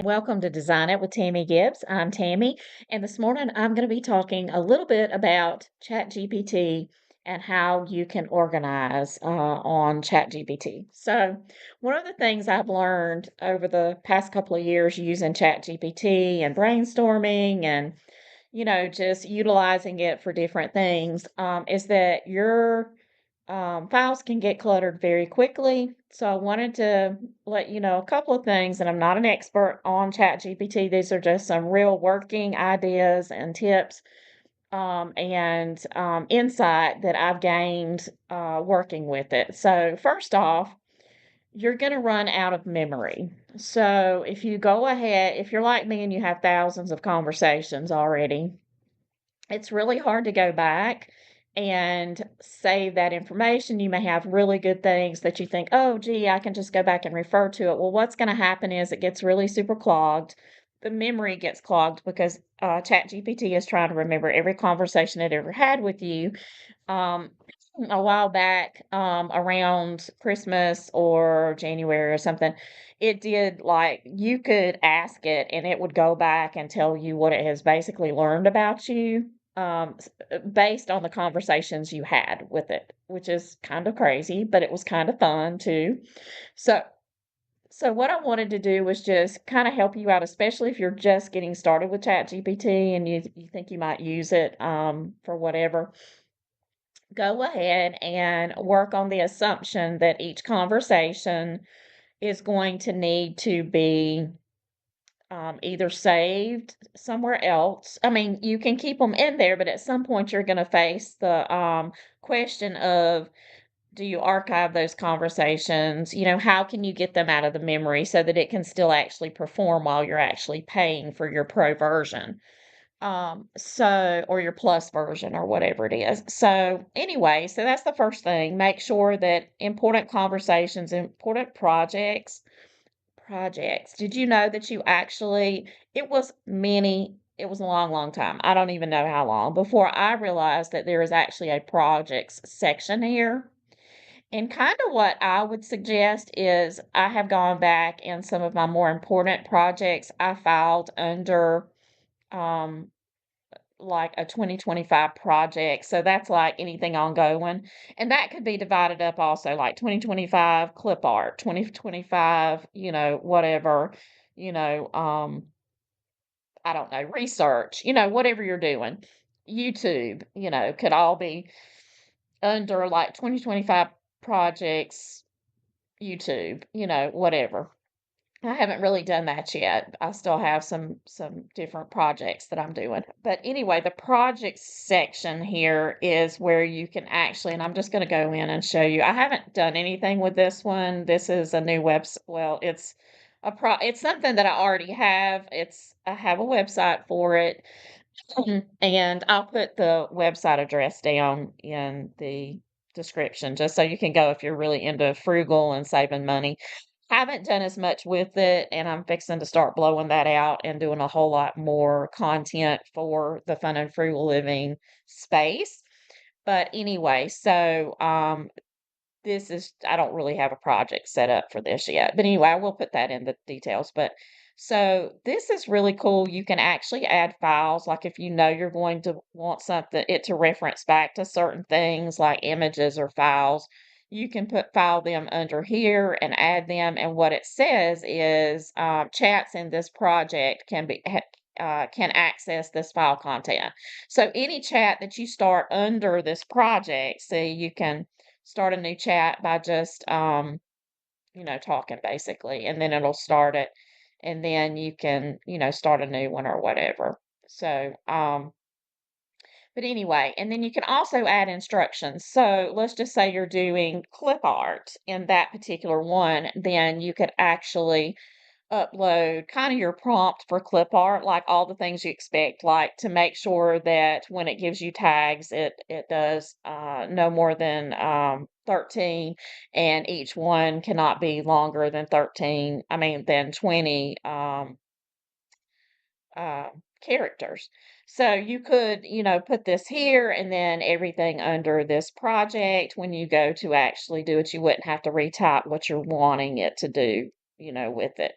Welcome to Design It with Tammy Gibbs. I'm Tammy, and this morning I'm going to be talking a little bit about ChatGPT and how you can organize on ChatGPT. So, one of the things I've learned over the past couple of years using ChatGPT and brainstorming and just utilizing it for different things, is that your files can get cluttered very quickly. So I wanted to let you know a couple of things, and I'm not an expert on ChatGPT. These are just some real working ideas and tips and insight that I've gained working with it. So first off, you're going to run out of memory. So if you go ahead, if you're like me and you have thousands of conversations already, it's really hard to go back and save that information. You may have really good things that you think, oh, gee, I can just go back and refer to it. Well, what's going to happen is it gets really super clogged. The memory gets clogged because ChatGPT is trying to remember every conversation it ever had with you. Um, a while back, around Christmas or January or something, it did like you could ask it and it would go back and tell you what it has basically learned about you based on the conversations you had with it, which is kind of crazy, but it was kind of fun too. So, so what I wanted to do was just kind of help you out, especially if you're just getting started with ChatGPT and you think you might use it for whatever. Go ahead and work on the assumption that each conversation is going to need to be either saved somewhere else. I mean, you can keep them in there, but at some point you're going to face the question of, do you archive those conversations? How can you get them out of the memory so that it can still actually perform while you're actually paying for your pro version? Or your plus version or whatever it is. So anyway, so that's the first thing. Make sure that important conversations, important projects. Did you know that you actually, it was a long, long time. I don't even know how long before I realized that there is actually a projects section here. And kind of what I would suggest is I have gone back in some of my more important projects. I filed under um like a 2025 project. So that's like anything ongoing. And that could be divided up also like 2025 clip art, 2025, whatever, you know, um, I don't know, research, whatever you're doing. YouTube, could all be under like 2025 projects, YouTube, whatever. I haven't really done that yet. I still have some different projects that I'm doing. But anyway, the projects section here is where you can actually, and I'm just going to go in and show you. I haven't done anything with this one. This is a new website. Well, it's something that I already have. I have a website for it. And I'll put the website address down in the description just so you can go if you're really into frugal and saving money. Haven't done as much with it, and I'm fixing to start blowing that out and doing a whole lot more content for the Fun and Frugal Living space. But anyway, so I don't really have a project set up for this yet. But anyway, I will put that in the details. But so this is really cool. You can actually add files, like if you know you're going to want it to reference back to certain things like images or files, you can file them under here and add them. And what it says is chats in this project can access this file content. So any chat that you start under this project, see, you can start a new chat by just talking basically, and then it'll start it, and then you can start a new one or whatever. So but anyway, and then you can also add instructions. So let's just say you're doing clip art in that particular one, then you could actually upload kind of your prompt for clip art, like all the things you expect, like to make sure that when it gives you tags, it does no more than 13, and each one cannot be longer than 13. I mean, than 20 uh, characters. So you could, put this here and then everything under this project. When you go to actually do it, you wouldn't have to retype what you're wanting it to do with it.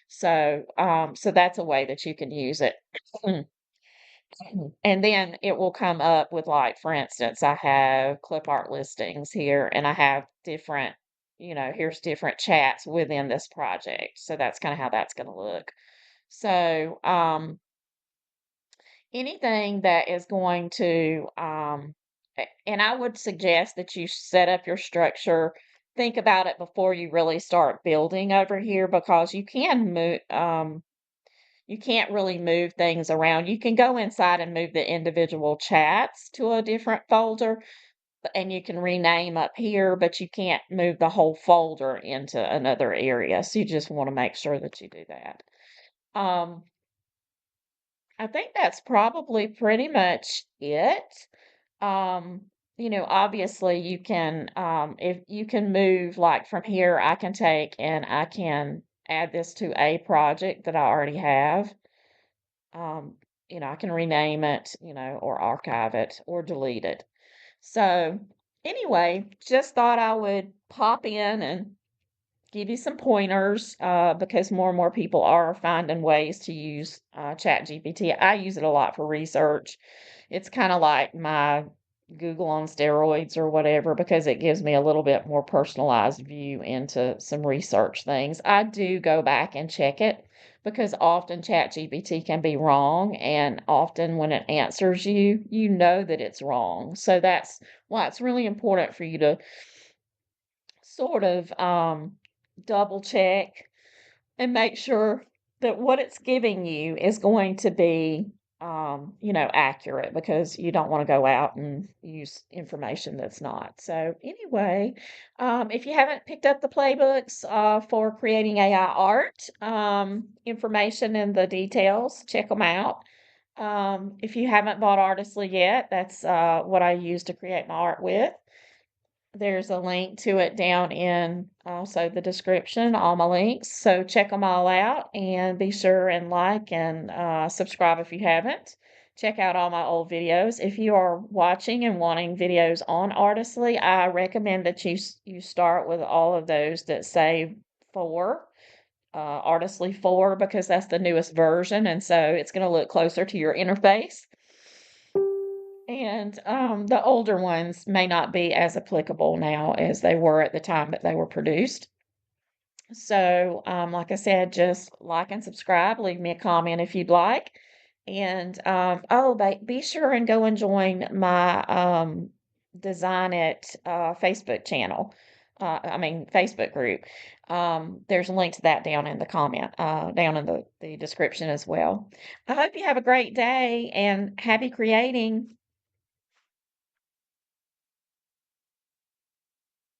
So that's a way that you can use it. And then it will come up with, like, for instance, I have clip art listings here and I have different, here's different chats within this project. So that's kind of how that's going to look. So, anything that is going to, and I would suggest that you set up your structure, think about it before you really start building over here because you can't really move things around. You can go inside and move the individual chats to a different folder, and you can rename up here, but you can't move the whole folder into another area. So you just want to make sure that you do that. Um, I think that's probably pretty much it. Um, obviously you can, if you can move like from here, I can take and I can add this to a project that I already have. Um, I can rename it, or archive it or delete it. So anyway, just thought I would pop in and give you some pointers because more and more people are finding ways to use ChatGPT. I use it a lot for research. It's kind of like my Google on steroids or whatever because it gives me a little bit more personalized view into some research things. I do go back and check it because often ChatGPT can be wrong, and often when it answers you, you know that it's wrong. So that's why it's really important for you to sort of double check and make sure that what it's giving you is going to be accurate because you don't want to go out and use information that's not. So anyway, if you haven't picked up the playbooks for creating AI art, information and the details, check them out. If you haven't bought Artistly yet, that's what I use to create my art with. There's a link to it down in also the description, all my links. So check them all out and be sure and like and subscribe if you haven't. Check out all my old videos. If you are watching and wanting videos on Artistly, I recommend that you start with all of those that say 4, Artistly 4, because that's the newest version. And so it's going to look closer to your interface. And the older ones may not be as applicable now as they were at the time that they were produced. So, like I said, just like and subscribe. Leave me a comment if you'd like. And be sure and go and join my Design It Facebook channel. Facebook group. There's a link to that down in the down in the description as well. I hope you have a great day and happy creating.